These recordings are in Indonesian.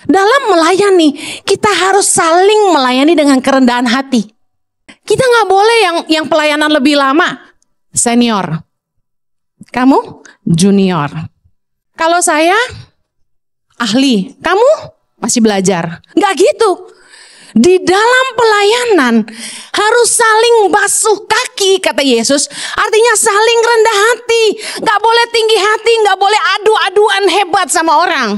dalam melayani, kita harus saling melayani dengan kerendahan hati. Kita nggak boleh yang pelayanan lebih lama, senior. Kamu junior. Kalau saya ahli, kamu masih belajar. Nggak gitu. Di dalam pelayanan harus saling basuh kaki, kata Yesus. Artinya saling rendah hati. Nggak boleh tinggi hati, nggak boleh adu-aduan hebat sama orang.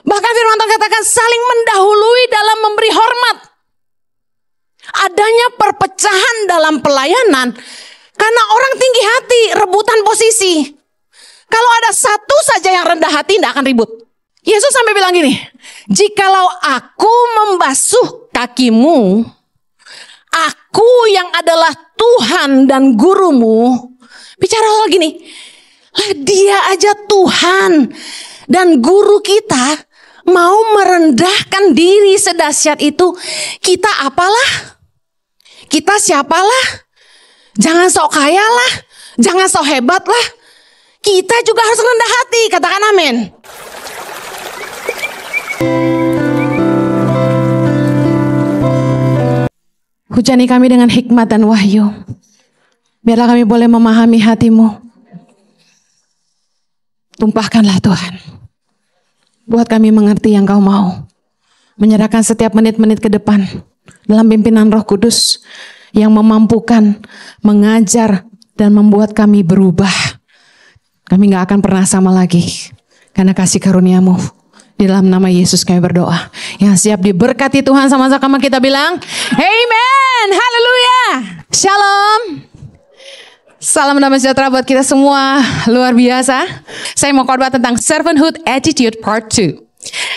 Bahkan firman Tuhan katakan saling mendahului dalam memberi hormat. Adanya perpecahan dalam pelayanan karena orang tinggi hati, rebutan posisi. Kalau ada satu saja yang rendah hati, tidak akan ribut. Yesus sampai bilang gini, jikalau aku membasuh kakimu, aku yang adalah Tuhan dan gurumu. Bicara hal gini, lah dia aja Tuhan dan guru kita mau merendahkan diri sedahsyat itu. Kita apalah? Kita siapalah? Jangan sok kaya lah, jangan sok hebat lah. Kita juga harus rendah hati, katakan amin. Hujani kami dengan hikmat dan wahyu. Biarlah kami boleh memahami hatimu. Tumpahkanlah Tuhan. Buat kami mengerti yang Kau mau. Menyerahkan setiap menit-menit ke depan dalam pimpinan Roh Kudus yang memampukan, mengajar, dan membuat kami berubah. Kami gak akan pernah sama lagi karena kasih karunia-Mu. Di dalam nama Yesus kami berdoa. Yang siap diberkati Tuhan sama-sama kita bilang, amen, haleluya, shalom. Salam damai sejahtera buat kita semua, luar biasa. Saya mau khotbah tentang servanthood attitude part 2.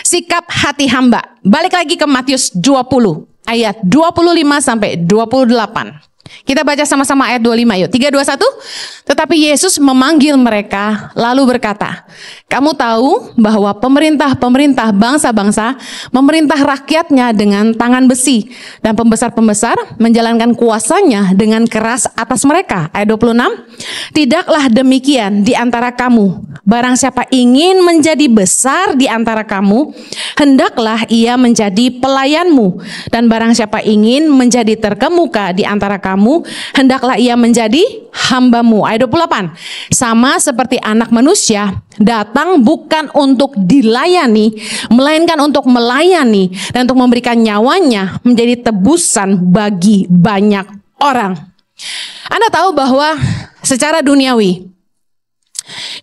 Sikap hati hamba. Balik lagi ke Matius 20 ayat 25 sampai 28. Kita baca sama-sama ayat 25 yuk. 3, 2, 1. Tetapi Yesus memanggil mereka lalu berkata, kamu tahu bahwa pemerintah-pemerintah bangsa-bangsa memerintah rakyatnya dengan tangan besi. Dan pembesar-pembesar menjalankan kuasanya dengan keras atas mereka. Ayat 26. Tidaklah demikian di antara kamu. Barang siapa ingin menjadi besar di antara kamu, hendaklah ia menjadi pelayanmu. Dan barang siapa ingin menjadi terkemuka di antara kamu, hendaklah ia menjadi hambamu. Ayat 28. Sama seperti anak manusia datang bukan untuk dilayani, melainkan untuk melayani dan untuk memberikan nyawanya menjadi tebusan bagi banyak orang. Anda tahu bahwa secara duniawi,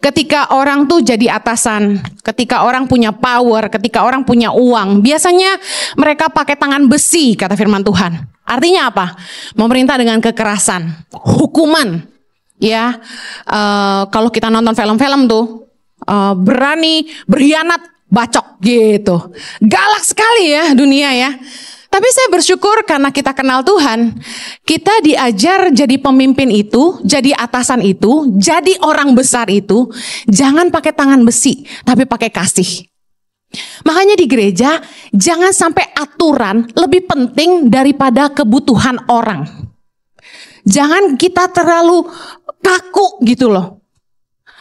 ketika orang tuh jadi atasan, ketika orang punya power, ketika orang punya uang, biasanya mereka pakai tangan besi, kata firman Tuhan. Artinya apa? Memerintah dengan kekerasan, hukuman. Ya, kalau kita nonton film-film tuh, berani berkhianat, bacok gitu. Galak sekali ya dunia ya. Tapi saya bersyukur karena kita kenal Tuhan, kita diajar jadi pemimpin itu, jadi atasan itu, jadi orang besar itu, jangan pakai tangan besi, tapi pakai kasih. Makanya di gereja, jangan sampai aturan lebih penting daripada kebutuhan orang. Jangan kita terlalu kaku gitu loh.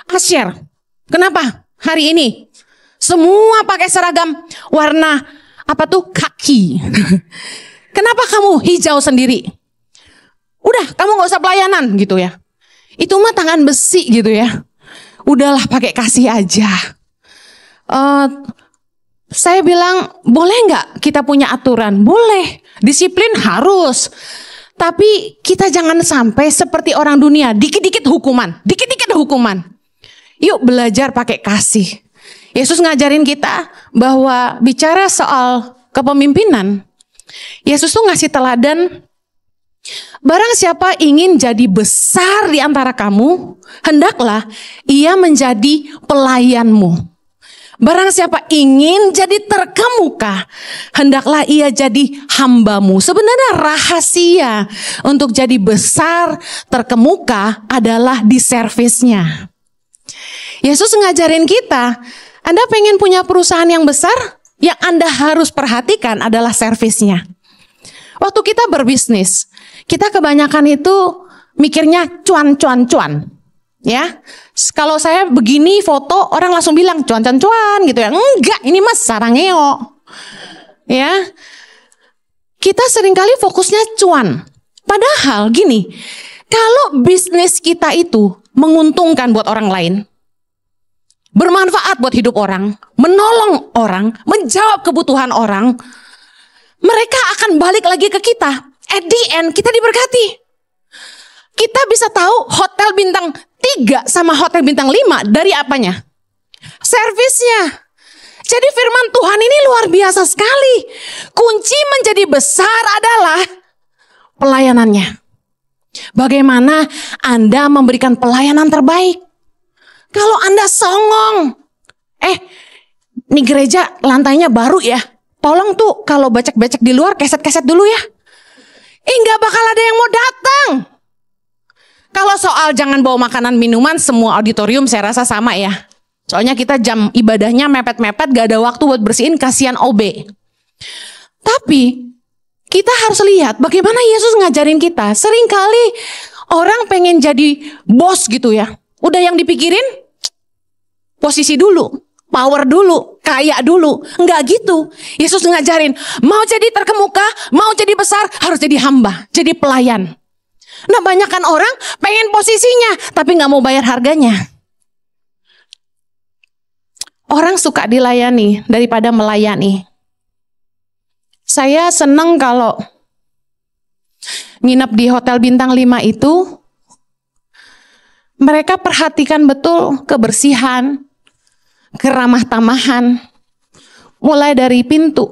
Asyir, kenapa hari ini semua pakai seragam warna apa tuh kaki? Kenapa kamu hijau sendiri? Udah, kamu gak usah pelayanan gitu ya. Itu mah tangan besi gitu ya. Udahlah pakai kasih aja. Saya bilang, boleh nggak kita punya aturan? Boleh, disiplin harus. Tapi kita jangan sampai seperti orang dunia, dikit-dikit hukuman, dikit-dikit hukuman. Yuk belajar pakai kasih. Yesus ngajarin kita bahwa bicara soal kepemimpinan, Yesus tuh ngasih teladan, barang siapa ingin jadi besar di antara kamu, hendaklah ia menjadi pelayanmu. Barang siapa ingin jadi terkemuka, hendaklah ia jadi hambamu. Sebenarnya rahasia untuk jadi besar, terkemuka adalah di servisnya. Yesus ngajarin kita, Anda pengen punya perusahaan yang besar, yang Anda harus perhatikan adalah servisnya. Waktu kita berbisnis, kita kebanyakan itu mikirnya cuan. Ya, kalau saya begini foto orang langsung bilang cuan-cuan gitu ya. Enggak, ini mas sarangeo. Ya, kita seringkali fokusnya cuan. Padahal gini, kalau bisnis kita itu menguntungkan buat orang lain, bermanfaat buat hidup orang, menolong orang, menjawab kebutuhan orang, mereka akan balik lagi ke kita. At the end kita diberkati. Kita bisa tahu hotel bintang 3 sama hotel bintang 5 dari apanya? Servisnya. Jadi firman Tuhan ini luar biasa sekali. Kunci menjadi besar adalah pelayanannya. Bagaimana Anda memberikan pelayanan terbaik? Kalau Anda songong, ini gereja lantainya baru ya. Tolong tuh kalau becek-becek di luar keset-keset dulu ya. Nggak bakal ada yang mau datang. Kalau soal jangan bawa makanan minuman, semua auditorium saya rasa sama ya. Soalnya kita jam ibadahnya mepet-mepet, gak ada waktu buat bersihin, kasihan OB. Tapi kita harus lihat bagaimana Yesus ngajarin kita. Seringkali orang pengen jadi bos gitu ya. Udah yang dipikirin, posisi dulu, power dulu, kaya dulu. Enggak gitu. Yesus ngajarin, mau jadi terkemuka, mau jadi besar, harus jadi hamba, jadi pelayan. Nah banyak kan orang pengen posisinya, tapi gak mau bayar harganya. Orang suka dilayani daripada melayani. Saya senang kalau nginep di hotel bintang 5 itu, mereka perhatikan betul kebersihan, keramah tamahan, mulai dari pintu.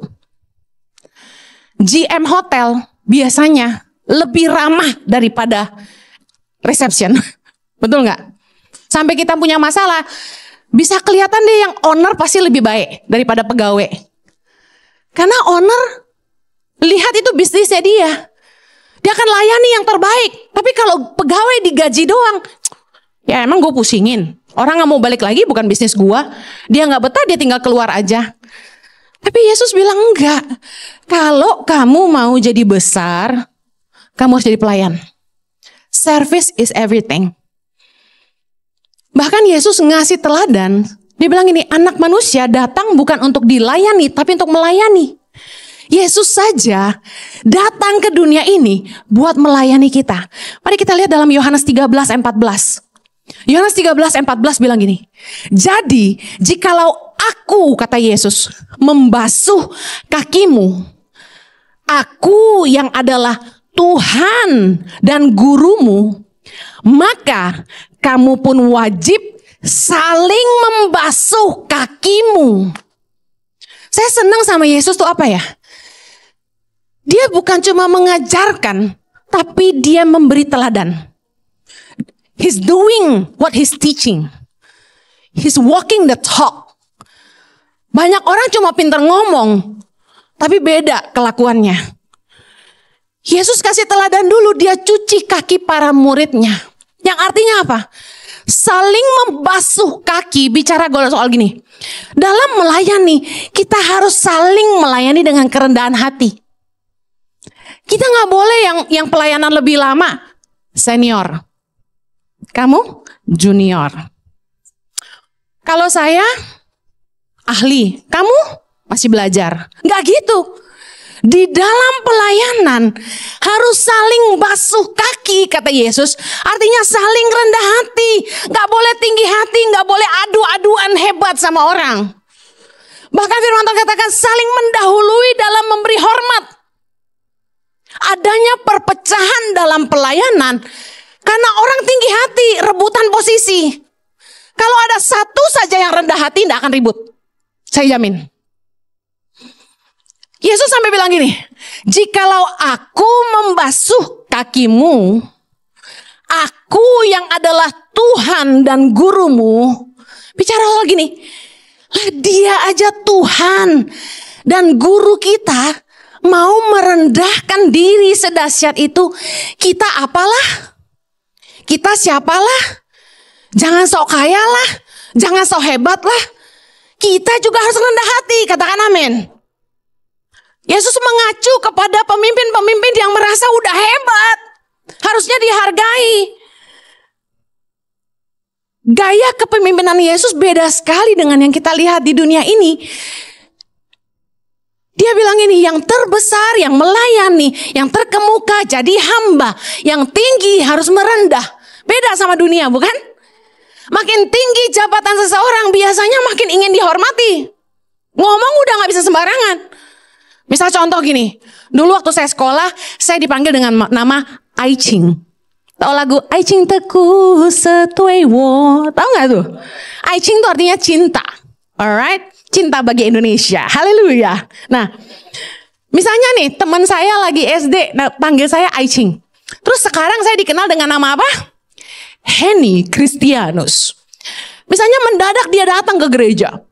GM hotel biasanya lebih ramah daripada reception. Betul nggak? Sampai kita punya masalah, bisa kelihatan deh yang owner pasti lebih baik daripada pegawai. Karena owner lihat itu bisnisnya dia. Dia akan layani yang terbaik. Tapi kalau pegawai digaji doang, ya emang gue pusingin. Orang gak mau balik lagi, bukan bisnis gue. Dia gak betah, dia tinggal keluar aja. Tapi Yesus bilang enggak. Kalau kamu mau jadi besar, kamu harus jadi pelayan. Service is everything. Bahkan Yesus ngasih teladan. Dia bilang ini, anak manusia datang bukan untuk dilayani, tapi untuk melayani. Yesus saja datang ke dunia ini buat melayani kita. Mari kita lihat dalam Yohanes 13:14. Yohanes 13:14 bilang gini. Jadi, jikalau aku, kata Yesus, membasuh kakimu, aku yang adalah Tuhan dan gurumu, maka kamu pun wajib saling membasuh kakimu. Saya senang sama Yesus tuh apa ya? Dia bukan cuma mengajarkan, tapi dia memberi teladan. He's doing what he's teaching. He's walking the talk. Banyak orang cuma pintar ngomong, tapi beda kelakuannya. Yesus kasih teladan dulu, dia cuci kaki para muridnya. Yang artinya apa? Saling membasuh kaki, bicara soal gini. Dalam melayani, kita harus saling melayani dengan kerendahan hati. Kita gak boleh yang pelayanan lebih lama, senior. Kamu junior. Kalau saya ahli, kamu masih belajar. Gak gitu. Di dalam pelayanan harus saling basuh kaki, kata Yesus. Artinya saling rendah hati. Gak boleh tinggi hati, gak boleh adu-aduan hebat sama orang. Bahkan firman Tuhan katakan saling mendahului dalam memberi hormat. Adanya perpecahan dalam pelayanan karena orang tinggi hati, rebutan posisi. Kalau ada satu saja yang rendah hati, tidak akan ribut. Saya jamin. Yesus sampai bilang gini, jikalau aku membasuh kakimu, aku yang adalah Tuhan dan gurumu. Bicara soal gini, lah dia aja Tuhan dan guru kita, mau merendahkan diri sedahsyat itu, kita apalah? Kita siapalah? Jangan sok kaya lah, jangan sok hebat lah. Kita juga harus rendah hati, katakan amin. Yesus mengacu kepada pemimpin-pemimpin yang merasa udah hebat, harusnya dihargai. Gaya kepemimpinan Yesus beda sekali dengan yang kita lihat di dunia ini. Dia bilang ini, yang terbesar, yang melayani, yang terkemuka jadi hamba, yang tinggi harus merendah. Beda sama dunia, bukan? Makin tinggi jabatan seseorang biasanya makin ingin dihormati. Ngomong udah gak bisa sembarangan. Misal contoh gini, dulu waktu saya sekolah, saya dipanggil dengan nama Ai Ching. Tahu lagu Ai Ching Teku Setui Wo? Tahu gak tuh? Ai Ching itu artinya cinta. Alright? Cinta bagi Indonesia. Haleluya. Nah, misalnya nih teman saya lagi SD, panggil saya Ai Ching. Terus sekarang saya dikenal dengan nama apa? Henny Christianus. Misalnya mendadak dia datang ke gereja.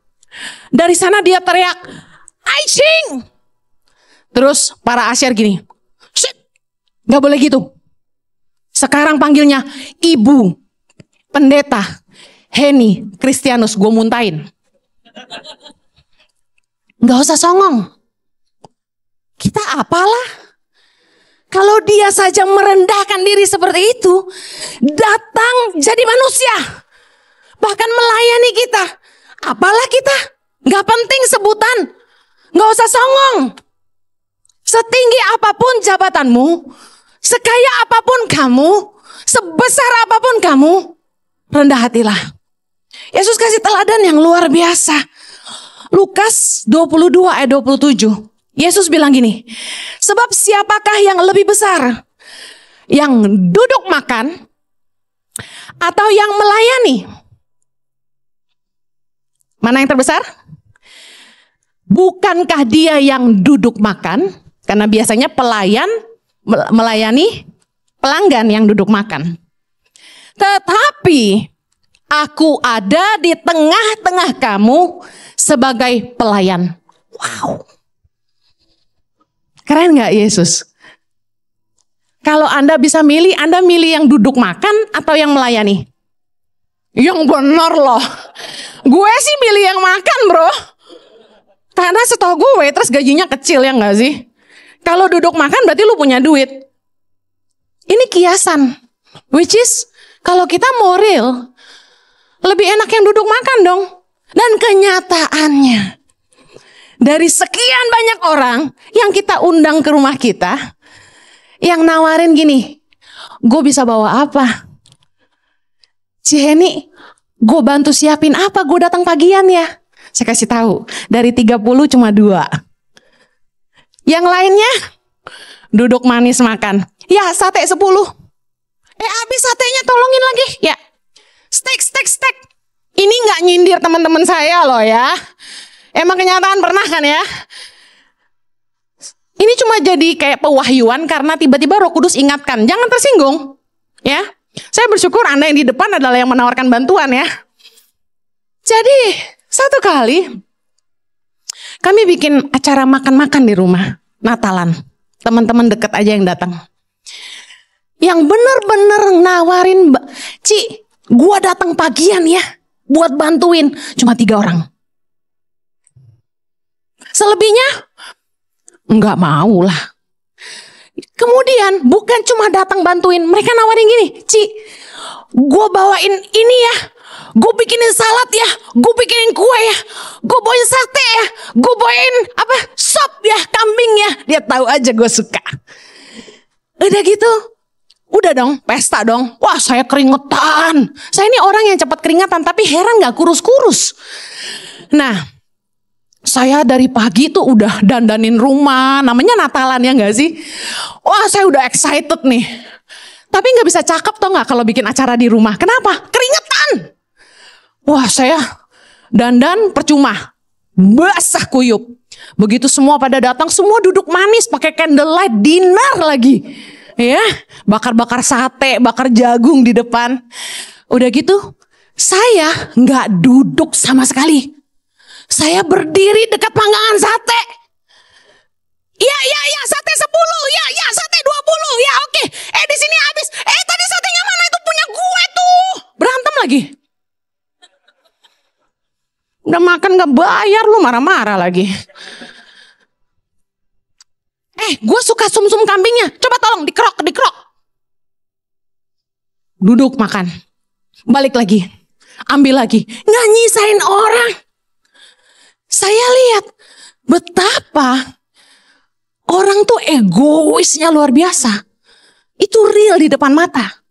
Dari sana dia teriak, Ai Ching. Terus para asyir gini, shit, gak boleh gitu. Sekarang panggilnya Ibu Pendeta Henny Christianus. Gue muntahin. Gak usah songong. Kita apalah. Kalau dia saja merendahkan diri seperti itu, datang jadi manusia, bahkan melayani kita, apalah kita. Gak penting sebutan. Gak usah songong. Setinggi apapun jabatanmu, sekaya apapun kamu, sebesar apapun kamu, rendah hatilah. Yesus kasih teladan yang luar biasa. Lukas 22 ayat 27. Yesus bilang gini, sebab siapakah yang lebih besar? Yang duduk makan atau yang melayani? Mana yang terbesar? Bukankah dia yang duduk makan? Karena biasanya pelayan melayani pelanggan yang duduk makan. Tetapi aku ada di tengah-tengah kamu sebagai pelayan. Wow. Keren gak Yesus? Kalau Anda bisa milih, Anda milih yang duduk makan atau yang melayani? Yang benar loh. Gue sih milih yang makan bro. Karena setahu gue terus gajinya kecil ya gak sih? Kalau duduk makan berarti lu punya duit. Ini kiasan. Which is kalau kita mau real, lebih enak yang duduk makan dong. Dan kenyataannya, dari sekian banyak orang yang kita undang ke rumah kita, yang nawarin gini, gue bisa bawa apa? Ciheni, gue bantu siapin apa? Gue datang pagian ya. Saya kasih tahu, dari 30 cuma 2. Yang lainnya, duduk manis makan. Ya, sate 10. Habis satenya tolongin lagi. Ya, steak. Ini gak nyindir teman-teman saya loh ya. Emang kenyataan pernah kan ya. Ini cuma jadi kayak pewahyuan karena tiba-tiba Roh Kudus ingatkan. Jangan tersinggung. Ya, saya bersyukur Anda yang di depan adalah yang menawarkan bantuan ya. Jadi, satu kali kami bikin acara makan-makan di rumah, Natalan. Teman-teman deket aja yang datang. Yang bener-bener nawarin, Ci, gua datang pagian ya, buat bantuin. Cuma 3 orang. Selebihnya, enggak mau lah. Kemudian, bukan cuma datang bantuin, mereka nawarin gini, Ci, gua bawain ini ya, gue bikinin salad ya, gue bikinin kue ya, gue bawain sate ya, gue bawain sop ya, kambing ya. Dia tahu aja gue suka. Udah gitu, udah dong, pesta dong. Wah, saya keringetan. Saya ini orang yang cepat keringatan, tapi heran gak kurus-kurus. Nah, saya dari pagi tuh udah dandanin rumah, namanya Natalan ya gak sih? Wah, saya udah excited nih. Tapi gak bisa cakep tau gak kalau bikin acara di rumah. Kenapa? Keringetan. Wah, saya dandan percuma, basah kuyup. Begitu semua pada datang, semua duduk manis pakai candlelight dinner lagi. Ya, bakar-bakar sate, bakar jagung di depan. Udah gitu, saya nggak duduk sama sekali. Saya berdiri dekat panggangan sate. Ya, sate 10, ya, sate 20, ya oke. Di sini habis. Tadi satenya mana itu punya gue tuh. Berantem lagi. Udah makan gak bayar lu marah-marah lagi. Gue suka sum-sum kambingnya. Coba tolong dikerok. Duduk makan. Balik lagi. ambil lagi. Nggak nyisain orang. Saya lihat betapa orang tuh egoisnya luar biasa. Itu real di depan mata.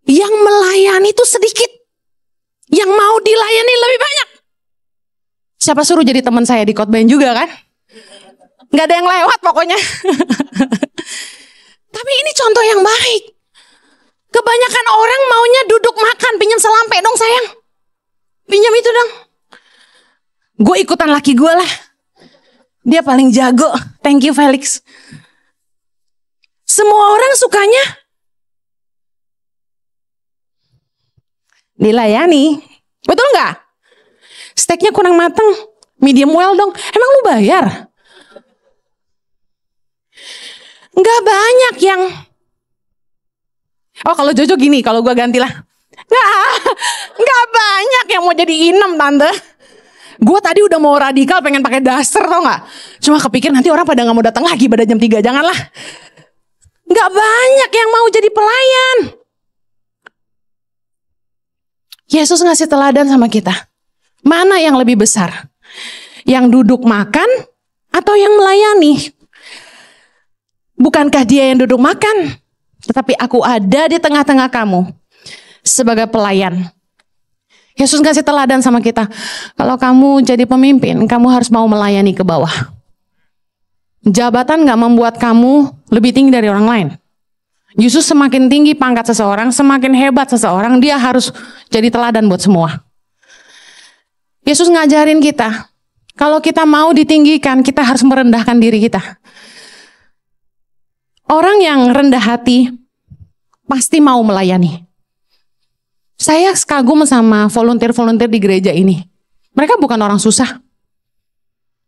Yang melayani itu sedikit. Yang mau dilayani lebih banyak. Siapa suruh jadi teman saya di khotbahin juga kan? Nggak ada yang lewat pokoknya. Tapi ini contoh yang baik. Kebanyakan orang maunya duduk makan, pinjam selampe dong sayang. Pinjam itu dong. Gue ikutan laki gue lah. Dia paling jago. Thank you Felix. Semua orang sukanya dilayani. Betul nggak? Steaknya kurang mateng, medium well dong. Emang lu bayar? Nggak banyak yang. Oh kalau Jojo gini, kalau gue gantilah. Nggak banyak yang mau jadi inem tante. Gue tadi udah mau radikal pengen pakai daster tau nggak? Cuma kepikir nanti orang pada nggak mau datang lagi pada jam 3, janganlah. Nggak banyak yang mau jadi pelayan. Yesus ngasih teladan sama kita. Mana yang lebih besar? Yang duduk makan atau yang melayani? Bukankah dia yang duduk makan? Tetapi aku ada di tengah-tengah kamu sebagai pelayan. Yesus ngasih teladan sama kita. Kalau kamu jadi pemimpin, kamu harus mau melayani ke bawah. Jabatan gak membuat kamu lebih tinggi dari orang lain. Justru semakin tinggi pangkat seseorang, semakin hebat seseorang, dia harus jadi teladan buat semua. Yesus ngajarin kita, kalau kita mau ditinggikan, kita harus merendahkan diri kita. Orang yang rendah hati, pasti mau melayani. Saya kagum sama volunteer-volunteer di gereja ini. Mereka bukan orang susah.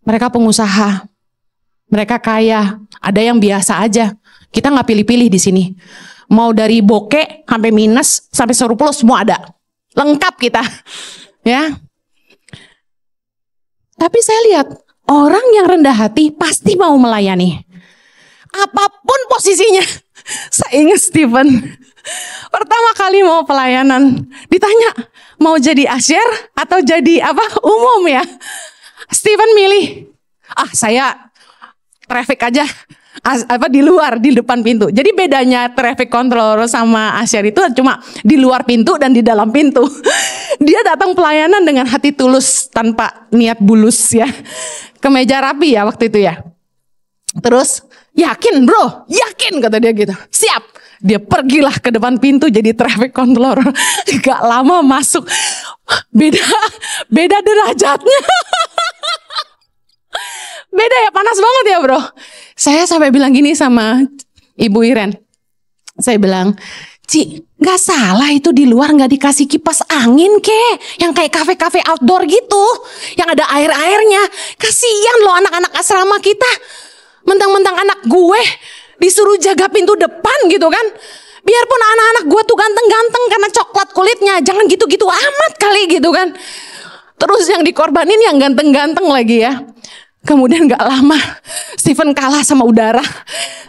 Mereka pengusaha. Mereka kaya. Ada yang biasa aja. Kita nggak pilih-pilih di sini. Mau dari bokeh sampai minus sampai surplus semua ada. Lengkap kita. Ya. Tapi saya lihat orang yang rendah hati pasti mau melayani. Apapun posisinya. Saya ingat Stephen. Pertama kali mau pelayanan. Ditanya mau jadi asyir atau jadi apa umum ya. Stephen milih. Saya traffic aja. Di luar, di depan pintu. Jadi bedanya traffic control sama asyir itu cuma di luar pintu dan di dalam pintu. Dia datang pelayanan dengan hati tulus tanpa niat bulus ya. Kemeja rapi ya waktu itu ya. Terus yakin bro, yakin kata dia gitu. Siap. Dia pergilah ke depan pintu jadi traffic control. Gak lama masuk. Beda derajatnya. Beda ya, panas banget ya bro. Saya sampai bilang gini sama Ibu Iren. Saya bilang, Ci, gak salah itu di luar gak dikasih kipas angin yang kayak kafe-kafe outdoor gitu. Yang ada air-airnya. Kasian loh anak-anak asrama kita. Mentang-mentang anak gue disuruh jaga pintu depan gitu kan. Biarpun anak-anak gue tuh ganteng-ganteng karena coklat kulitnya. Jangan gitu-gitu amat kali gitu kan. Terus yang dikorbanin yang ganteng-ganteng lagi ya. Kemudian gak lama Stephen kalah sama udara.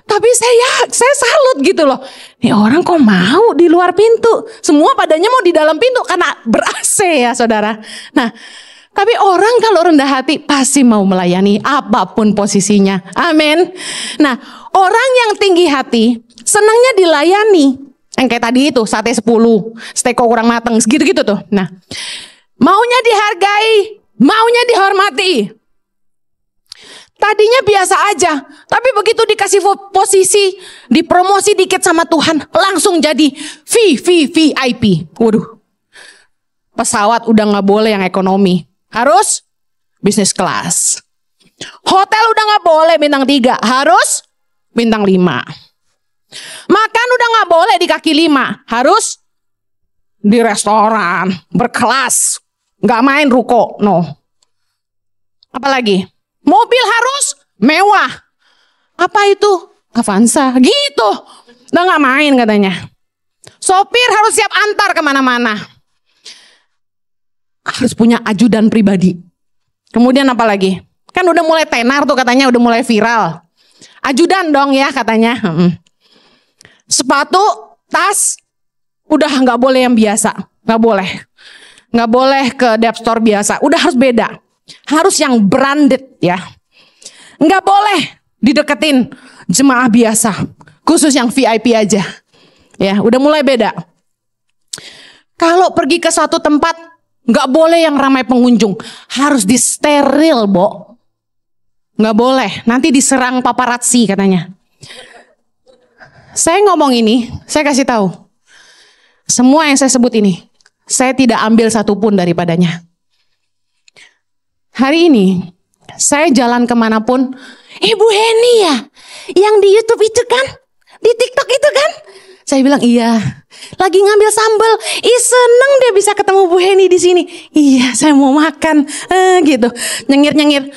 Tapi saya salut gitu loh. Nih orang kok mau di luar pintu. Semua padanya mau di dalam pintu karena ber-AC ya saudara. Nah tapi orang kalau rendah hati pasti mau melayani apapun posisinya. Amin. Nah orang yang tinggi hati senangnya dilayani. Yang kayak tadi itu sate 10, steak kok kurang mateng gitu-gitu tuh. Nah maunya dihargai, maunya dihormati. Tadinya biasa aja, tapi begitu dikasih posisi, dipromosi dikit sama Tuhan, langsung jadi VIP. Waduh, pesawat udah gak boleh yang ekonomi, harus bisnis kelas. Hotel udah gak boleh bintang 3, harus bintang 5. Makan udah gak boleh di kaki 5, harus di restoran, berkelas, gak main ruko, no. Apalagi? Mobil harus mewah. Apa itu? Avanza. Gitu. Udah gak main katanya. Sopir harus siap antar kemana-mana. Harus punya ajudan pribadi. Kemudian apa lagi? Kan udah mulai tenar tuh katanya, udah mulai viral. Ajudan dong ya katanya. Sepatu, tas, udah gak boleh yang biasa. Nggak boleh. Nggak boleh ke Dep Store biasa. Udah harus beda. Harus yang branded ya. Nggak boleh dideketin jemaah biasa. Khusus yang VIP aja. Ya, udah mulai beda. Kalau pergi ke suatu tempat, nggak boleh yang ramai pengunjung. Harus disteril, Bo. Nggak boleh. Nanti diserang paparazzi katanya. Saya ngomong ini, saya kasih tahu. Semua yang saya sebut ini, saya tidak ambil satupun daripadanya. Hari ini, saya jalan kemanapun, Ibu Heni ya, yang di YouTube itu kan, di TikTok itu kan. Saya bilang iya, lagi ngambil sambal, seneng deh bisa ketemu Bu Heni di sini. Iya, saya mau makan, gitu, nyengir-nyengir.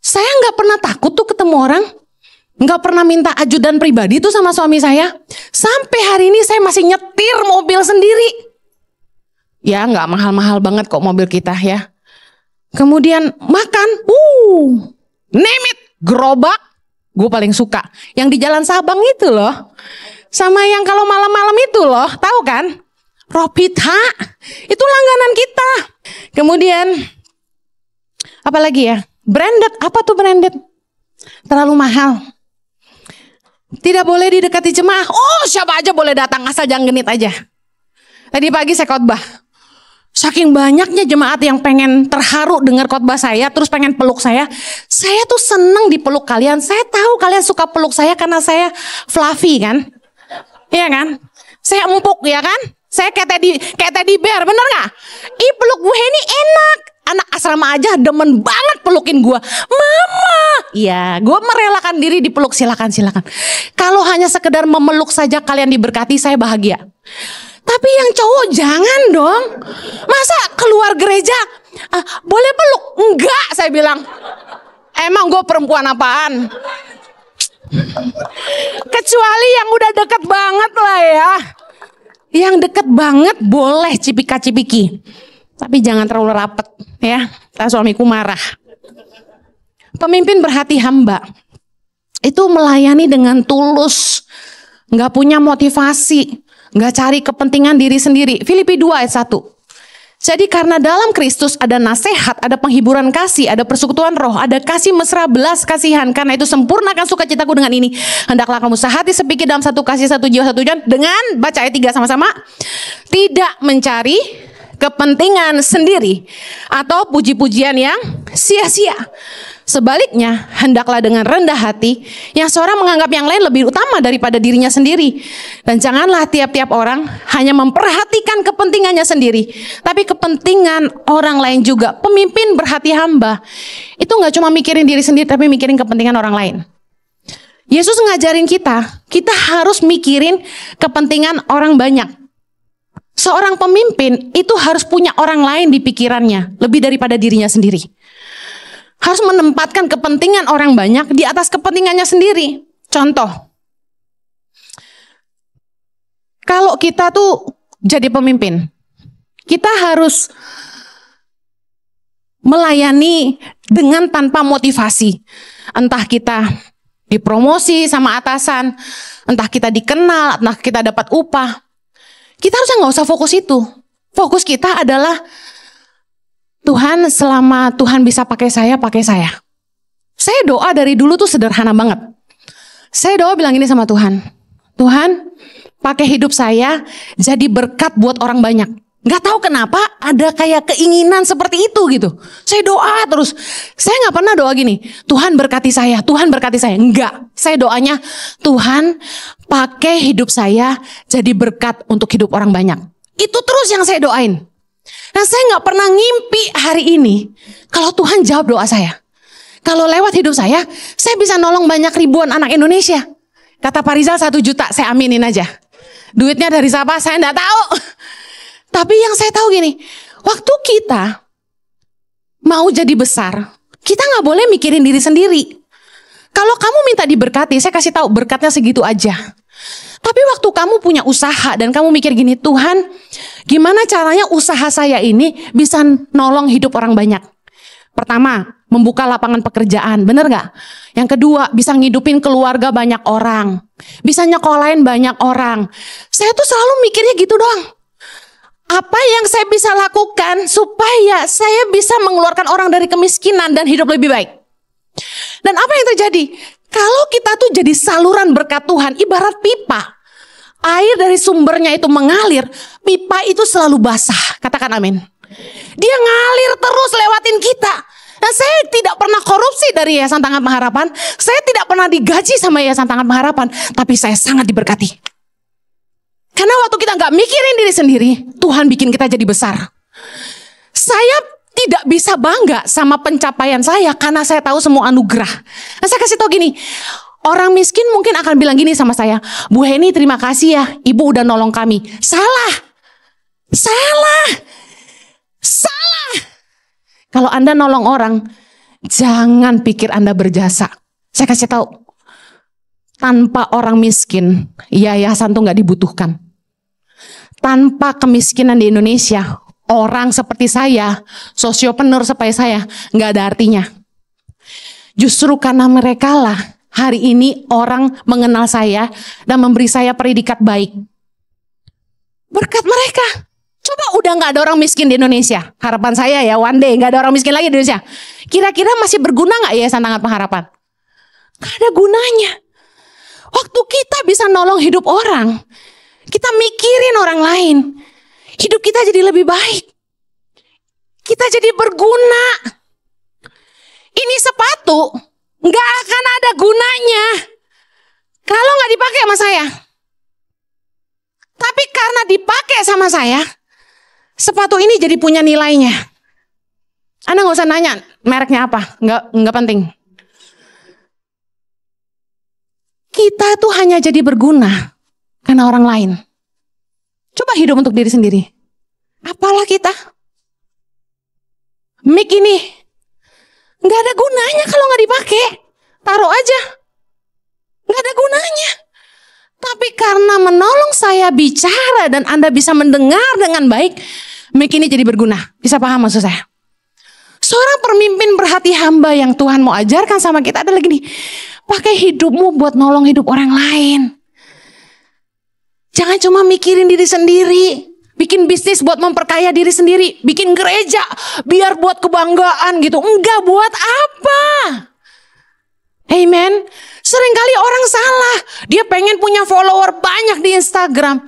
Saya nggak pernah takut tuh ketemu orang, nggak pernah minta ajudan pribadi tuh sama suami saya. Sampai hari ini saya masih nyetir mobil sendiri. Ya nggak mahal-mahal banget kok mobil kita ya. Kemudian makan, name it, gerobak, gue paling suka. Yang di Jalan Sabang itu loh. Sama yang kalau malam-malam itu loh, tahu kan? Ropita, itu langganan kita. Kemudian, apa lagi ya? Branded, apa tuh branded? Terlalu mahal. Tidak boleh didekati jemaah. Oh, siapa aja boleh datang, asal jangan genit aja. Tadi pagi saya khotbah. Saking banyaknya jemaat yang pengen terharu dengar khotbah saya, terus pengen peluk saya tuh seneng dipeluk kalian. Saya tahu kalian suka peluk saya karena saya fluffy kan? Iya kan? Saya empuk ya kan? Saya kayak teddy bear, bener gak? Peluk Bu Heni enak. Anak asrama aja demen banget pelukin gue. Mama. Iya, gue merelakan diri dipeluk, silakan. Kalau hanya sekedar memeluk saja kalian diberkati, saya bahagia. Tapi yang cowok jangan dong. Masa keluar gereja boleh peluk? Enggak, saya bilang. Emang gue perempuan apaan? Kecuali yang udah deket banget lah ya. Yang deket banget boleh cipika-cipiki. Tapi jangan terlalu rapet ya. Ntar suamiku marah. Pemimpin berhati hamba. Itu melayani dengan tulus. Gak punya motivasi. Gak cari kepentingan diri sendiri. Filipi 2 ayat 1. Jadi karena dalam Kristus ada nasihat, ada penghiburan kasih, ada persekutuan roh, ada kasih mesra belas kasihan. Karena itu sempurnakan sukacitaku dengan ini. Hendaklah kamu sehati sepikir dalam satu kasih, satu jiwa, satu tujuan. Dengan, baca ayat 3 sama-sama. Tidak mencari kepentingan sendiri atau puji-pujian yang sia-sia. Sebaliknya, hendaklah dengan rendah hati yang seorang menganggap yang lain lebih utama daripada dirinya sendiri. Dan janganlah tiap-tiap orang hanya memperhatikan kepentingannya sendiri, tapi kepentingan orang lain juga. Pemimpin berhati hamba itu gak cuma mikirin diri sendiri, tapi mikirin kepentingan orang lain. Yesus ngajarin kita harus mikirin kepentingan orang banyak. Seorang pemimpin itu harus punya orang lain di pikirannya, lebih daripada dirinya sendiri. Harus menempatkan kepentingan orang banyak di atas kepentingannya sendiri. Contoh, kalau kita tuh jadi pemimpin, kita harus melayani dengan tanpa motivasi. Entah kita dipromosi sama atasan, entah kita dikenal, entah kita dapat upah. Kita harusnya nggak usah fokus itu. Fokus kita adalah Tuhan, selama Tuhan bisa pakai saya, pakai saya. Saya doa dari dulu tuh sederhana banget. Saya doa bilang ini sama Tuhan. Tuhan, pakai hidup saya jadi berkat buat orang banyak. Gak tahu kenapa ada kayak keinginan seperti itu gitu. Saya doa terus. Saya gak pernah doa gini, Tuhan berkati saya, Tuhan berkati saya. Enggak, saya doanya Tuhan pakai hidup saya jadi berkat untuk hidup orang banyak. Itu terus yang saya doain. Nah, saya gak pernah ngimpi hari ini kalau Tuhan jawab doa saya. Kalau lewat hidup saya bisa nolong banyak ribuan anak Indonesia. Kata Pak Rizal 1 juta, saya aminin aja. Duitnya dari siapa? Saya gak tahu. Tapi yang saya tahu gini, waktu kita mau jadi besar, kita gak boleh mikirin diri sendiri. Kalau kamu minta diberkati, saya kasih tahu berkatnya segitu aja. Tapi waktu kamu punya usaha dan kamu mikir gini, Tuhan, gimana caranya usaha saya ini bisa nolong hidup orang banyak? Pertama, membuka lapangan pekerjaan, bener gak? Yang kedua, bisa ngidupin keluarga banyak orang. Bisa nyekolahin banyak orang. Saya tuh selalu mikirnya gitu doang. Apa yang saya bisa lakukan supaya saya bisa mengeluarkan orang dari kemiskinan dan hidup lebih baik? Dan apa yang terjadi? Kalau kita tuh jadi saluran berkat Tuhan, ibarat pipa. Air dari sumbernya itu mengalir, pipa itu selalu basah. Katakan amin. Dia ngalir terus lewatin kita. Dan saya tidak pernah korupsi dari Yayasan Tangan Pengharapan. Saya tidak pernah digaji sama Yayasan Tangan Pengharapan. Tapi saya sangat diberkati. Karena waktu kita gak mikirin diri sendiri, Tuhan bikin kita jadi besar. Saya tidak bisa bangga sama pencapaian saya karena saya tahu semua anugerah. Nah, saya kasih tahu gini, orang miskin mungkin akan bilang gini sama saya, Bu Heni terima kasih ya, Ibu udah nolong kami. Salah. Kalau Anda nolong orang, jangan pikir Anda berjasa. Saya kasih tahu, tanpa orang miskin, yayasan tuh gak dibutuhkan. Tanpa kemiskinan di Indonesia, orang seperti saya, sosiopreneur seperti saya, gak ada artinya. Justru karena mereka lah, hari ini orang mengenal saya dan memberi saya predikat baik. Berkat mereka. Coba udah gak ada orang miskin di Indonesia. Harapan saya ya, one day gak ada orang miskin lagi di Indonesia. Kira-kira masih berguna gak Yayasan Tangan Pengharapan? Gak ada gunanya. Waktu kita bisa nolong hidup orang, kita mikirin orang lain, hidup kita jadi lebih baik. Kita jadi berguna. Ini sepatu gak akan ada gunanya kalau gak dipakai sama saya. Tapi karena dipakai sama saya, sepatu ini jadi punya nilainya. Anda gak usah nanya mereknya apa, gak penting. Kita tuh hanya jadi berguna karena orang lain. Coba hidup untuk diri sendiri. Apalah kita? Mic ini gak ada gunanya kalau gak dipakai. Taruh aja. Gak ada gunanya. Tapi karena menolong saya bicara dan Anda bisa mendengar dengan baik, mic ini jadi berguna. Bisa paham maksud saya? Seorang pemimpin berhati hamba yang Tuhan mau ajarkan sama kita adalah gini. Pakai hidupmu buat nolong hidup orang lain. Jangan cuma mikirin diri sendiri. Bikin bisnis buat memperkaya diri sendiri. Bikin gereja biar buat kebanggaan gitu. Enggak, buat apa? Amen. Seringkali orang salah. Dia pengen punya follower banyak di Instagram.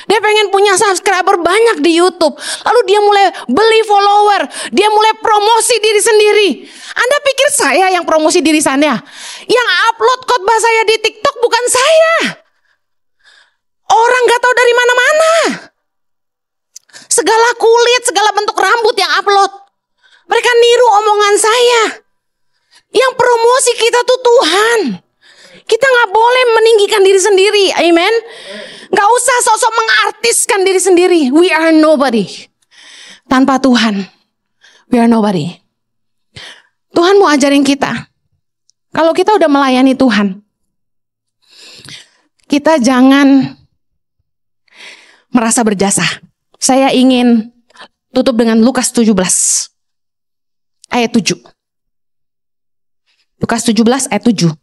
Dia pengen punya subscriber banyak di YouTube. Lalu dia mulai beli follower. Dia mulai promosi diri sendiri. Anda pikir saya yang promosi diri saya? Yang upload khotbah saya di TikTok bukan saya. Orang gak tahu dari mana-mana. Segala kulit, segala bentuk rambut yang upload. Mereka niru omongan saya. Yang promosi kita tuh Tuhan. Kita gak boleh meninggikan diri sendiri. Amen. Gak usah sok-sok mengartiskan diri sendiri. We are nobody. Tanpa Tuhan, we are nobody. Tuhan mau ajarin kita. Kalau kita udah melayani Tuhan, kita jangan merasa berjasa. Saya ingin tutup dengan Lukas 17 ayat 7. Lukas 17 ayat 7.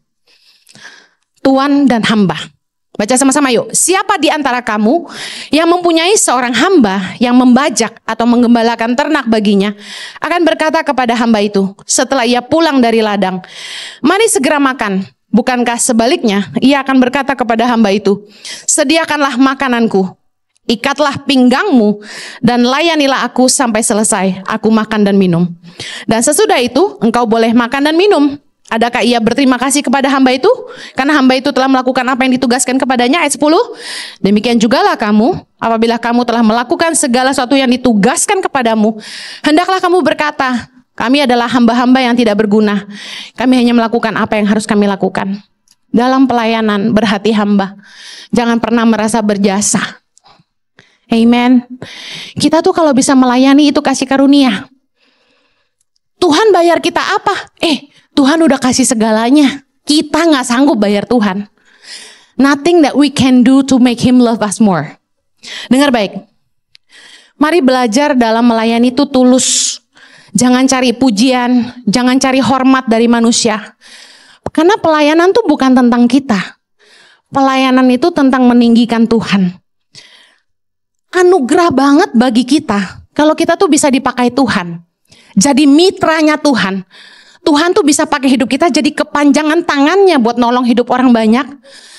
Tuan dan hamba. Baca sama-sama yuk. Siapa di antara kamu yang mempunyai seorang hamba yang membajak atau menggembalakan ternak baginya akan berkata kepada hamba itu setelah ia pulang dari ladang, mari segera makan. Bukankah sebaliknya ia akan berkata kepada hamba itu, sediakanlah makananku, ikatlah pinggangmu dan layanilah aku sampai selesai. Aku makan dan minum. Dan sesudah itu engkau boleh makan dan minum. Adakah ia berterima kasih kepada hamba itu? Karena hamba itu telah melakukan apa yang ditugaskan kepadanya. Ayat 10. Demikian jugalah kamu, apabila kamu telah melakukan segala sesuatu yang ditugaskan kepadamu, hendaklah kamu berkata, kami adalah hamba-hamba yang tidak berguna. Kami hanya melakukan apa yang harus kami lakukan. Dalam pelayanan berhati hamba. Jangan pernah merasa berjasa. Amen. Kita tuh kalau bisa melayani itu kasih karunia. Tuhan bayar kita apa? Tuhan udah kasih segalanya. Kita gak sanggup bayar Tuhan. Nothing that we can do to make Him love us more. Dengar baik. Mari belajar dalam melayani itu tulus. Jangan cari pujian. Jangan cari hormat dari manusia. Karena pelayanan itu bukan tentang kita. Pelayanan itu tentang meninggikan Tuhan. anugerah banget bagi kita kalau kita tuh bisa dipakai Tuhan. Jadi mitranya Tuhan. Tuhan tuh bisa pakai hidup kita jadi kepanjangan tangannya buat nolong hidup orang banyak.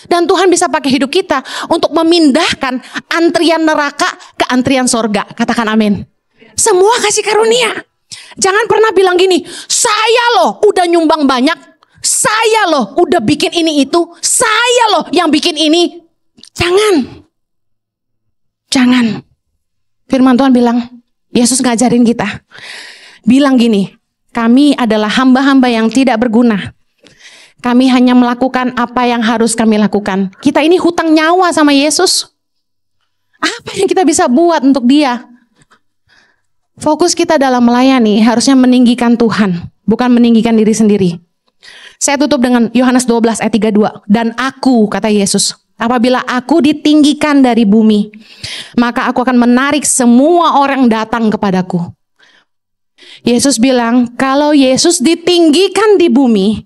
Dan Tuhan bisa pakai hidup kita untuk memindahkan antrian neraka ke antrian sorga. Katakan amin. Semua kasih karunia. Jangan pernah bilang gini, saya loh udah nyumbang banyak. Saya loh udah bikin ini itu. Saya loh yang bikin ini. Jangan. Firman Tuhan bilang, Yesus ngajarin kita. Bilang gini, kami adalah hamba-hamba yang tidak berguna. Kami hanya melakukan apa yang harus kami lakukan. Kita ini hutang nyawa sama Yesus. Apa yang kita bisa buat untuk Dia? Fokus kita dalam melayani harusnya meninggikan Tuhan, bukan meninggikan diri sendiri. Saya tutup dengan Yohanes 12 ayat 32. Dan aku, kata Yesus, apabila aku ditinggikan dari bumi, maka aku akan menarik semua orang datang kepadaku. Yesus bilang, kalau Yesus ditinggikan di bumi,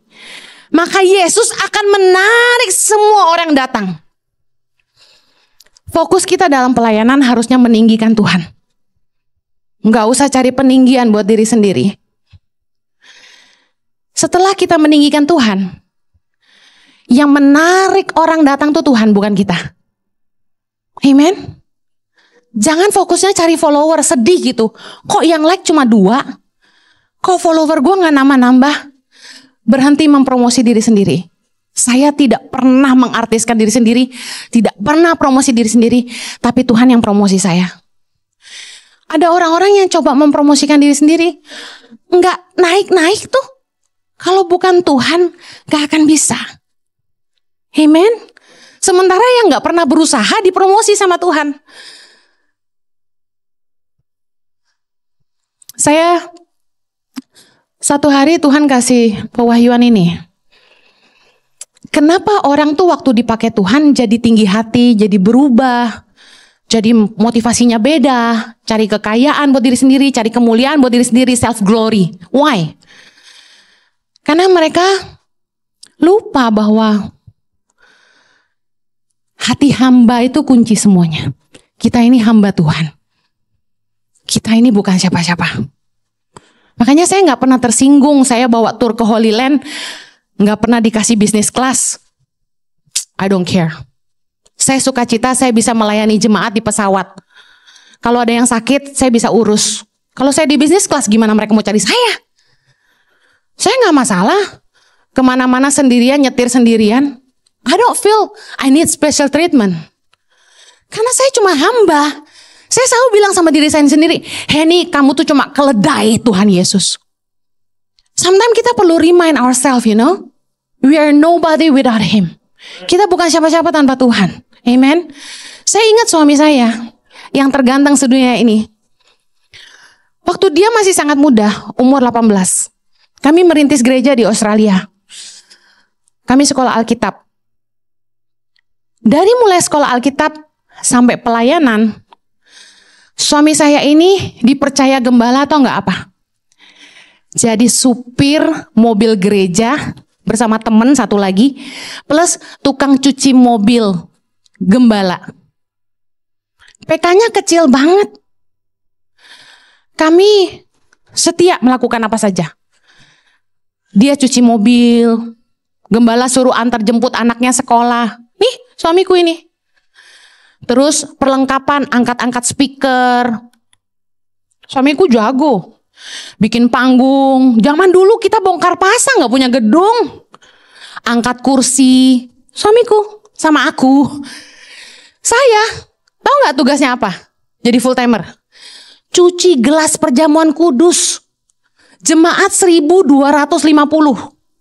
maka Yesus akan menarik semua orang datang. Fokus kita dalam pelayanan harusnya meninggikan Tuhan. Nggak usah cari peninggian buat diri sendiri. Setelah kita meninggikan Tuhan, yang menarik orang datang tuh Tuhan, bukan kita. Amen. Jangan fokusnya cari follower, sedih gitu. Kok yang like cuma 2? Kok follower gue gak nambah-nambah? Berhenti mempromosi diri sendiri. Saya tidak pernah mengartiskan diri sendiri, tidak pernah promosi diri sendiri, tapi Tuhan yang promosi saya. Ada orang-orang yang coba mempromosikan diri sendiri, gak naik-naik tuh. Kalau bukan Tuhan, gak akan bisa. Amen. Sementara yang gak pernah berusaha dipromosi sama Tuhan. Saya satu hari Tuhan kasih pewahyuan ini. Kenapa orang tuh waktu dipakai Tuhan jadi tinggi hati, jadi berubah, jadi motivasinya beda, cari kekayaan buat diri sendiri, cari kemuliaan buat diri sendiri, self glory. Why? Karena mereka lupa bahwa hati hamba itu kunci semuanya. Kita ini hamba Tuhan. Kita ini bukan siapa-siapa. Makanya saya gak pernah tersinggung. Saya bawa tur ke Holy Land, gak pernah dikasih business class. I don't care. Saya suka cita saya bisa melayani jemaat di pesawat. Kalau ada yang sakit, saya bisa urus. Kalau saya di business class, gimana mereka mau cari saya? Saya gak masalah. Kemana-mana sendirian, nyetir sendirian. I don't feel I need special treatment. Karena saya cuma hamba. Saya selalu bilang sama diri saya sendiri, Henny, kamu tuh cuma keledai Tuhan Yesus. Sometimes kita perlu remind ourselves, you know, we are nobody without Him. Kita bukan siapa-siapa tanpa Tuhan. Amen. Saya ingat suami saya yang terganteng sedunia ini. Waktu dia masih sangat muda, umur 18. Kami merintis gereja di Australia. Kami sekolah Alkitab. Dari mulai sekolah Alkitab sampai pelayanan, suami saya ini dipercaya gembala atau enggak apa? Jadi supir mobil gereja bersama temen satu lagi, plus tukang cuci mobil gembala. PK-nya kecil banget. Kami setia melakukan apa saja. Dia cuci mobil, gembala suruh antar jemput anaknya sekolah. Nih suamiku ini. Terus perlengkapan, angkat-angkat speaker. Suamiku jago. Bikin panggung. Zaman dulu kita bongkar pasang, gak punya gedung. Angkat kursi. Suamiku sama aku. Saya, tahu gak tugasnya apa? Jadi full timer. Cuci gelas perjamuan kudus. Jemaat 1250.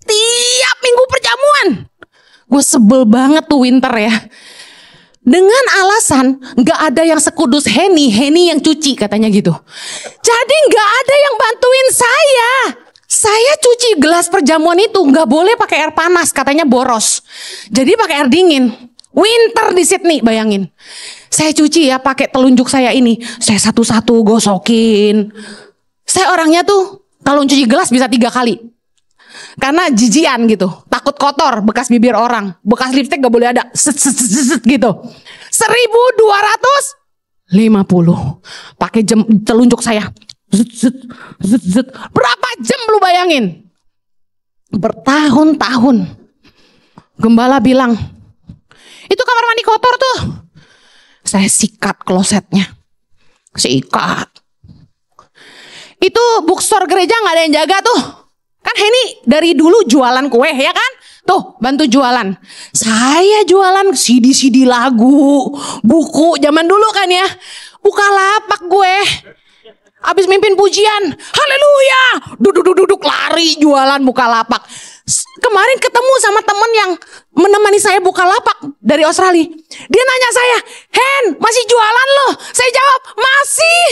Tiap minggu perjamuan. Gue sebel banget tuh winter ya. Dengan alasan gak ada yang sekudus Henny yang cuci katanya gitu. Jadi gak ada yang bantuin saya. Saya cuci gelas perjamuan itu gak boleh pakai air panas, katanya boros. Jadi pakai air dingin. Winter di Sydney, bayangin. Saya cuci ya pakai telunjuk saya ini. Saya satu-satu gosokin. Saya orangnya tuh kalau cuci gelas bisa 3 kali. Karena jijian gitu, takut kotor, bekas bibir orang, bekas lipstick gak boleh ada, set gitu. 1200 50. Pakai jam telunjuk saya. Zut, zut, zut, zut. Berapa jam lu bayangin? Bertahun-tahun. Gembala bilang, itu kamar mandi kotor tuh. Saya sikat klosetnya. Sikat. Itu bookstore gereja gak ada yang jaga tuh. Kan Henny dari dulu jualan kue ya kan? Tuh bantu jualan. Saya jualan CD-CD lagu, buku zaman dulu kan ya. Bukalapak gue. Abis mimpin pujian, haleluya, duduk lari jualan Bukalapak. Kemarin ketemu sama temen yang menemani saya Bukalapak dari Australia. Dia nanya saya, Hen, masih jualan loh? Saya jawab, masih.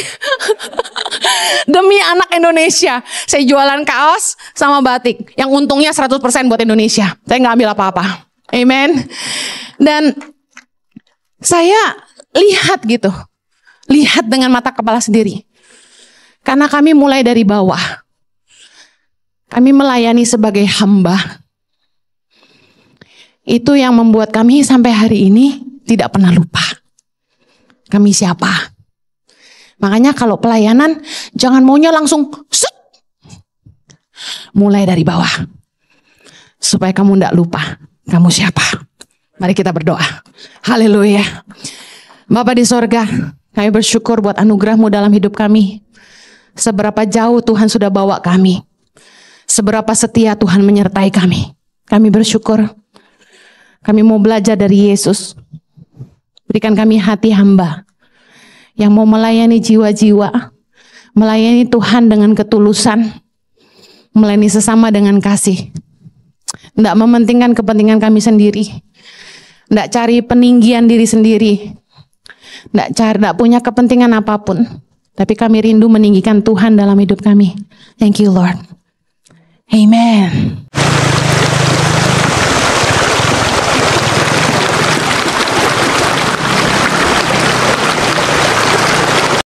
Demi anak Indonesia, saya jualan kaos sama batik. Yang untungnya 100% buat Indonesia. Saya nggak ambil apa-apa. Amen. Dan saya lihat gitu. Lihat dengan mata kepala sendiri. Karena kami mulai dari bawah. Kami melayani sebagai hamba. Itu yang membuat kami sampai hari ini tidak pernah lupa. Kami siapa? Makanya kalau pelayanan jangan maunya langsung set. Mulai dari bawah. Supaya kamu tidak lupa kamu siapa. Mari kita berdoa. Haleluya. Bapa di sorga, kami bersyukur buat anugerah-Mu dalam hidup kami. Seberapa jauh Tuhan sudah bawa kami. Seberapa setia Tuhan menyertai kami. Kami bersyukur. Kami mau belajar dari Yesus. Berikan kami hati hamba. Yang mau melayani jiwa-jiwa. Melayani Tuhan dengan ketulusan. Melayani sesama dengan kasih. Tidak mementingkan kepentingan kami sendiri. Tidak cari peninggian diri sendiri. Tidak punya kepentingan apapun. Tapi kami rindu meninggikan Tuhan dalam hidup kami. Thank you Lord. Amen.